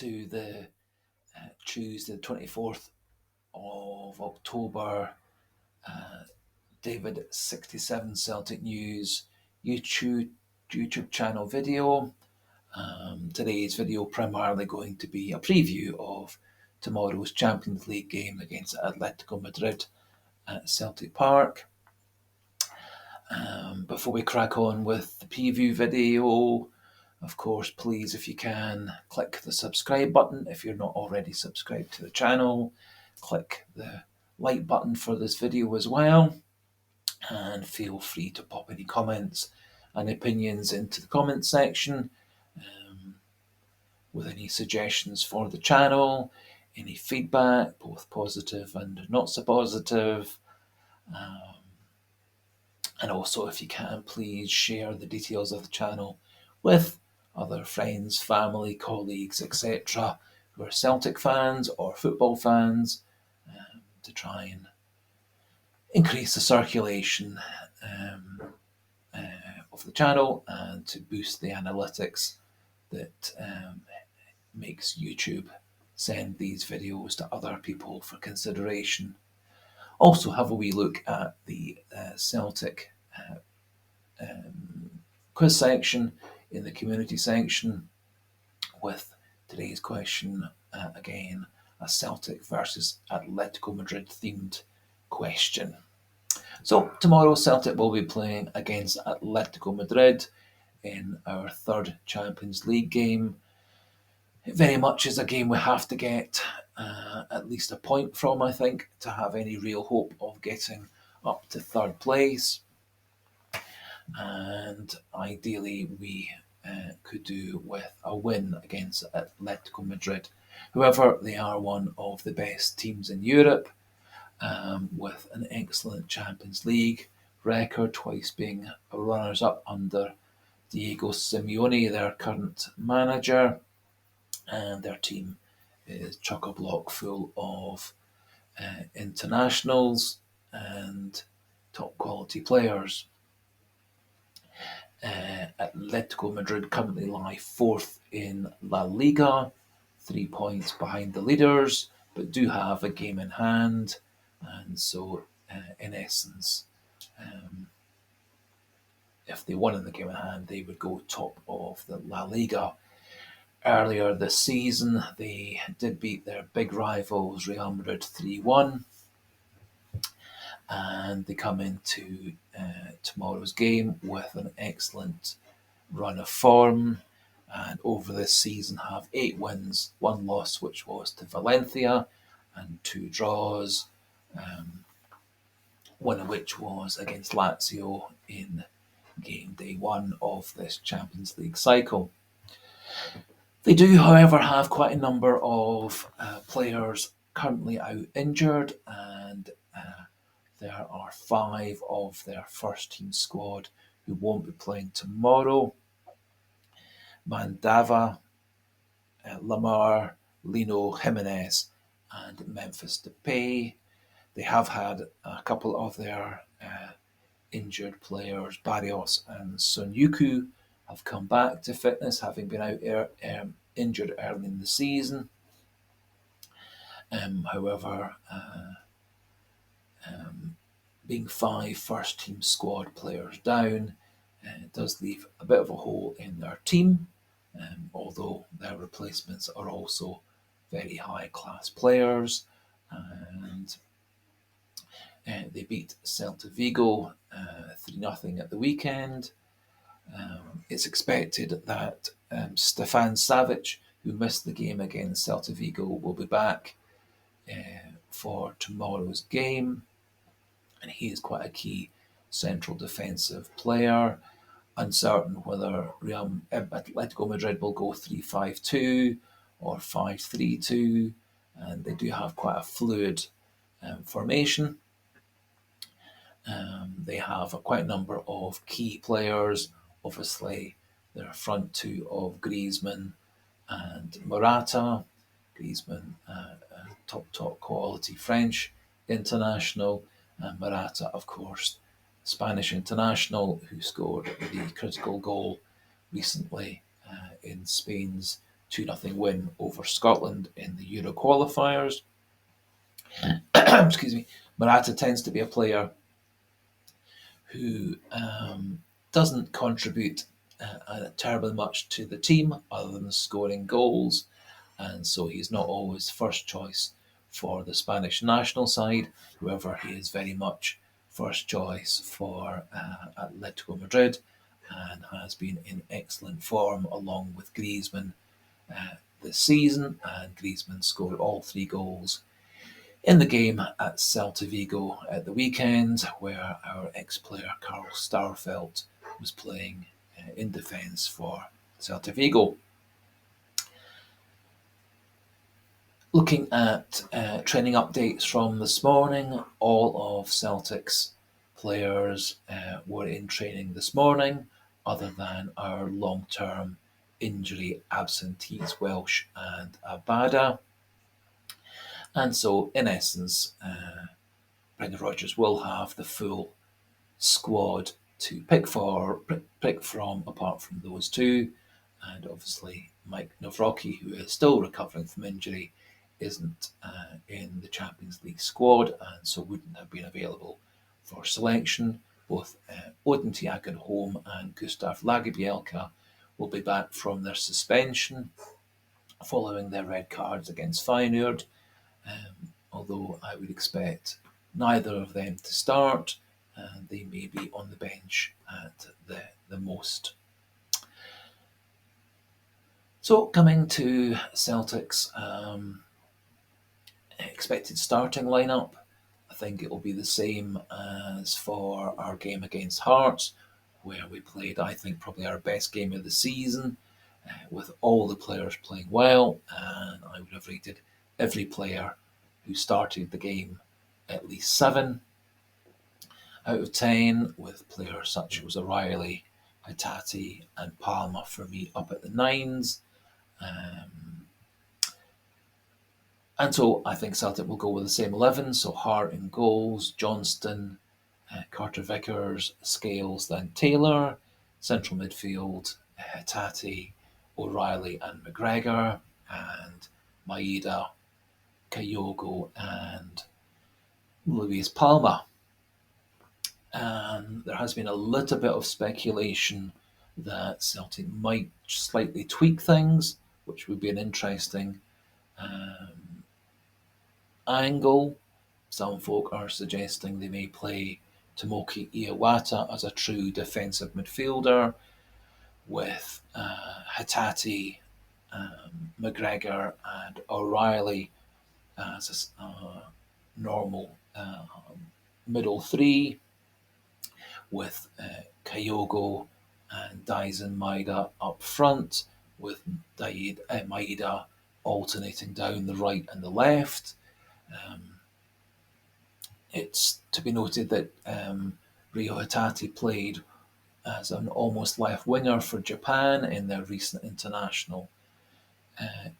to the Tuesday, the 24th of October, David 67 Celtic News YouTube channel video. Today's video primarily going to be a preview of tomorrow's Champions League game against Atletico Madrid at Celtic Park. Before we crack on with the preview video, of course, please, if you can, click the subscribe button if you're not already subscribed to the channel. Click the like button for this video as well. And feel free to pop any comments and opinions into the comment section with any suggestions for the channel, any feedback, both positive and not so positive. And also, if you can, please share the details of the channel with other friends, family, colleagues, etc., who are Celtic fans or football fans, to try and increase the circulation of the channel and to boost the analytics that makes YouTube send these videos to other people for consideration. Also, have a wee look at the Celtic quiz section in the community section with today's question, again, a Celtic versus Atletico Madrid themed question. So tomorrow Celtic will be playing against Atletico Madrid in our third Champions League game. It very much is a game we have to get at least a point from, I think, to have any real hope of getting up to third place. And ideally we could do with a win against Atletico Madrid. However, they are one of the best teams in Europe, with an excellent Champions League record, twice being runners-up under Diego Simeone, their current manager, and their team is chock-a-block full of internationals and top-quality players. Atletico Madrid currently lie fourth in La Liga, 3 points behind the leaders, but do have a game in hand, and so in essence, if they won in the game in hand, they would go top of the La Liga. Earlier this season, they did beat their big rivals Real Madrid 3-1, and they come into tomorrow's game with an excellent run of form, and over this season have 8 wins, 1 loss, which was to Valencia, and 2 draws, one of which was against Lazio in game day 1 of this Champions League cycle. They do, however, have quite a number of players currently out injured, and there are 5 of their first team squad who won't be playing tomorrow. Mandava, Lamar, Lino Jimenez, and Memphis Depay. They have had a couple of their injured players, Barrios and Sonyuku, have come back to fitness, having been out injured early in the season. However, being 5 first team squad players down, it does leave a bit of a hole in their team, although their replacements are also very high class players. And they beat Celta Vigo 3-0 at the weekend. It's expected that Stefan Savic, who missed the game against Celta Vigo, will be back for tomorrow's game, and he is quite a key central defensive player. Uncertain whether Atletico Madrid will go 3-5-2 or 5-3-2, and they do have quite a fluid formation. They have quite a number of key players. Obviously, their front 2 of Griezmann and Morata. Griezmann, top quality French international, and Morata, of course, Spanish international, who scored the critical goal recently in Spain's 2-0 win over Scotland in the Euro qualifiers. Excuse me. Morata tends to be a player who doesn't contribute terribly much to the team other than scoring goals, and so he's not always first choice for the Spanish national side. However, he is very much first choice for Atletico Madrid and has been in excellent form along with Griezmann this season, and Griezmann scored all 3 goals in the game at Celta Vigo at the weekend, where our ex-player Carl Starfelt was playing in defence for Celta Vigo. Looking at training updates from this morning, all of Celtic's players were in training this morning, other than our long-term injury absentees Welsh and Abada. And so, in essence, Brendan Rodgers will have the full squad to pick from, apart from those 2. And obviously, Mike Nawrocki, who is still recovering from injury, isn't in the Champions League squad, and so wouldn't have been available for selection. Both Odin Tiago and Gustav Lagerbielke will be back from their suspension following their red cards against Feyenoord, although I would expect neither of them to start, and they may be on the bench at the most. So, coming to Celtic's expected starting lineup, I think it will be the same as for our game against Hearts, where we played, I think, probably our best game of the season, with all the players playing well, and I would have rated every player who started the game at least 7 out of 10, with players such as O'Reilly, Hatate, and Palmer for me up at the 9s. And so I think Celtic will go with the same 11. So Hart in goals, Johnston, Carter Vickers, Scales, then Taylor. Central midfield, Hatate, O'Reilly, and McGregor, and Maeda, Kyogo, and Luis Palma. And there has been a little bit of speculation that Celtic might slightly tweak things, which would be an interesting angle. Some folk are suggesting they may play Tomoki Iwata as a true defensive midfielder, with Hatate, McGregor, and O'Reilly as a normal middle 3, with Kyogo and Daisen Maeda up front, with Maeda alternating down the right and the left. It's to be noted that Ryo Hatate played as an almost left winger for Japan in their recent international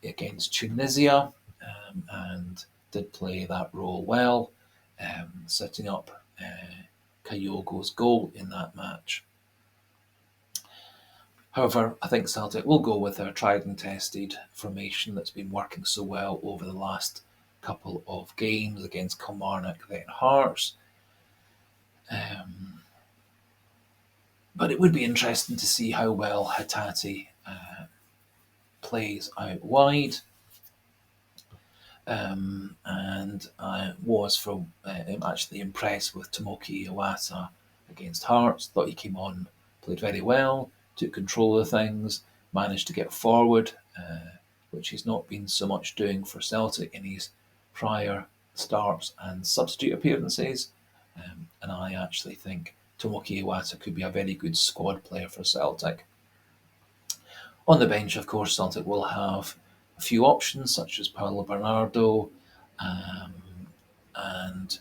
against Tunisia, and did play that role well, setting up Kyogo's goal in that match. However, I think Celtic will go with their tried and tested formation that's been working so well over the last couple of games against Kilmarnock, then Hearts. But it would be interesting to see how well Hatate plays out wide. And I was actually impressed with Tomoki Iwata against Hearts. Thought he came on, played very well, took control of things, managed to get forward, which he's not been so much doing for Celtic in his prior starts and substitute appearances. And I actually think Tomoki Iwata could be a very good squad player for Celtic. On the bench, of course, Celtic will have a few options, such as Paulo Bernardo, and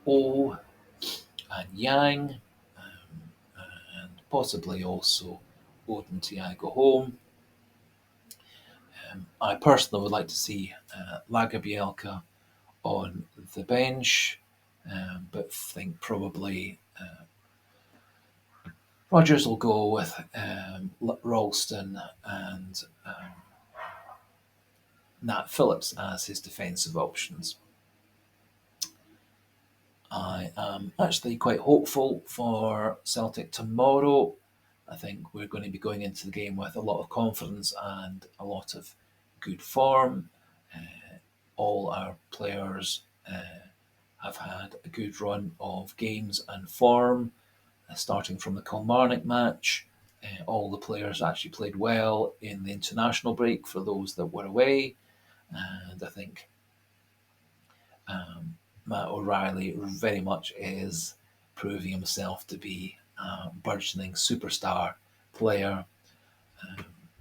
O, and Yang, and possibly also Odin Tiago Home. I personally would like to see Lagerbielke on the bench, but think probably Rodgers will go with Ralston and Nat Phillips as his defensive options. I am actually quite hopeful for Celtic tomorrow. I think we're going to be going into the game with a lot of confidence and a lot of good form. All our players have had a good run of games and form, starting from the Kilmarnock match. All the players actually played well in the international break for those that were away. And I think Matt O'Reilly very much is proving himself to be a burgeoning superstar player.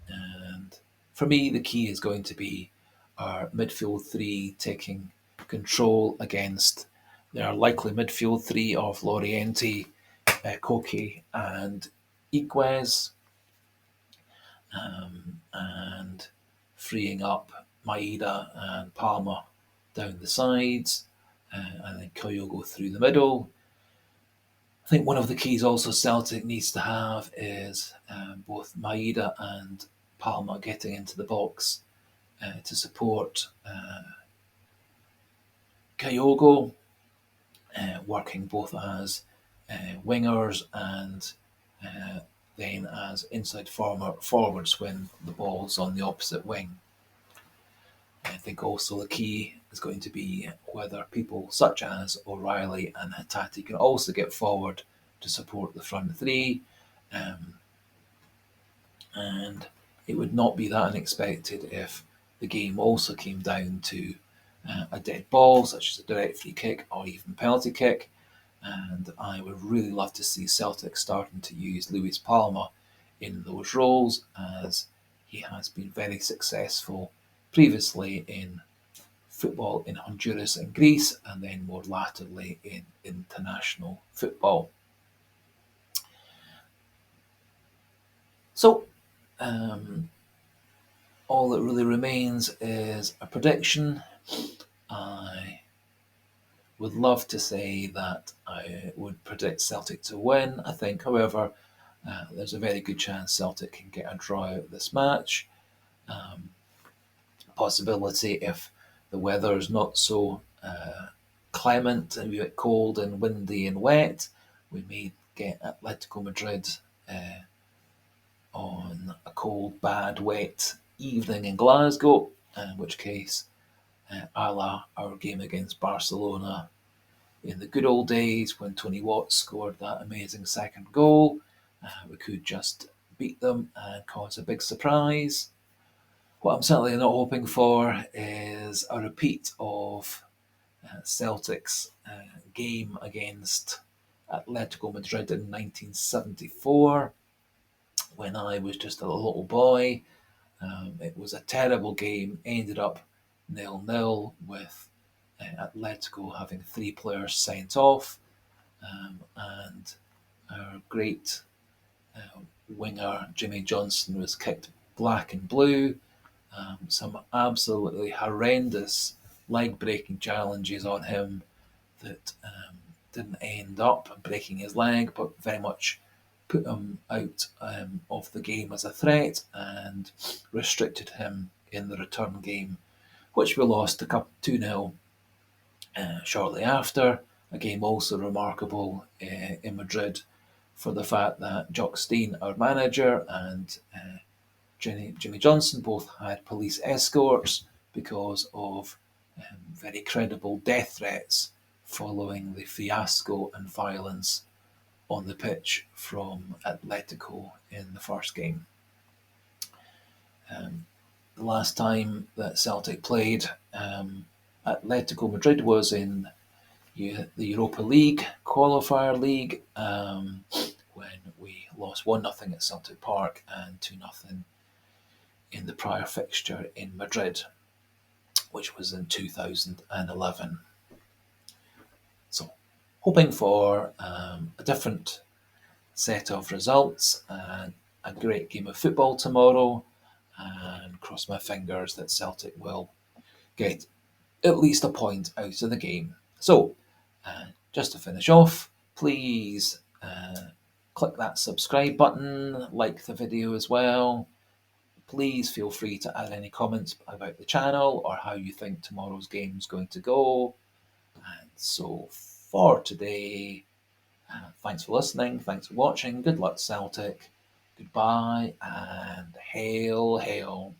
And for me, the key is going to be our midfield three taking control against their likely midfield three of Lorienti, Koke, and Iquez, and freeing up Maeda and Palmer down the sides, and then Kyogo through the middle. I think one of the keys also Celtic needs to have is both Maeda and Palmer getting into the box to support Kyogo, working both as wingers and then as inside forwards when the ball's on the opposite wing. I think also the key is going to be whether people such as O'Reilly and Hatate can also get forward to support the front three. And it would not be that unexpected if the game also came down to a dead ball, such as a direct free kick or even penalty kick. And I would really love to see Celtic starting to use Luis Palma in those roles, as he has been very successful previously in football in Honduras and Greece, and then more latterly in international football. So, all that really remains is a prediction. I would love to say that I would predict Celtic to win. I think, however, there's a very good chance Celtic can get a draw out of this match. Possibility if the weather is not so clement and a bit cold and windy and wet, we may get Atletico Madrid on a cold, bad, wet evening in Glasgow, in which case, a la our game against Barcelona in the good old days when Tony Watts scored that amazing second goal, we could just beat them and cause a big surprise. What I'm certainly not hoping for is a repeat of Celtic's game against Atletico Madrid in 1974 when I was just a little boy. It was a terrible game, ended up 0-0 with Atletico having 3 players sent off, and our great winger Jimmy Johnson was kicked black and blue. Some absolutely horrendous leg-breaking challenges on him that didn't end up breaking his leg, but very much put him out of the game as a threat and restricted him in the return game, which we lost 2-0 shortly after. A game also remarkable in Madrid for the fact that Jock Stein, our manager, and Jimmy Johnson both had police escorts because of very credible death threats following the fiasco and violence on the pitch from Atletico in the first game. The last time that Celtic played Atletico Madrid was in the Europa League, qualifier league, when we lost 1-0 at Celtic Park and 2-0 in the prior fixture in Madrid, which was in 2011. So, hoping for a different set of results and a great game of football tomorrow, and cross my fingers that Celtic will get at least a point out of the game. So, just to finish off, please click that subscribe button, like the video as well, Please feel free to add any comments about the channel or how you think tomorrow's game is going to go. And so for today, thanks for listening, thanks for watching, good luck Celtic, goodbye, and hail, hail.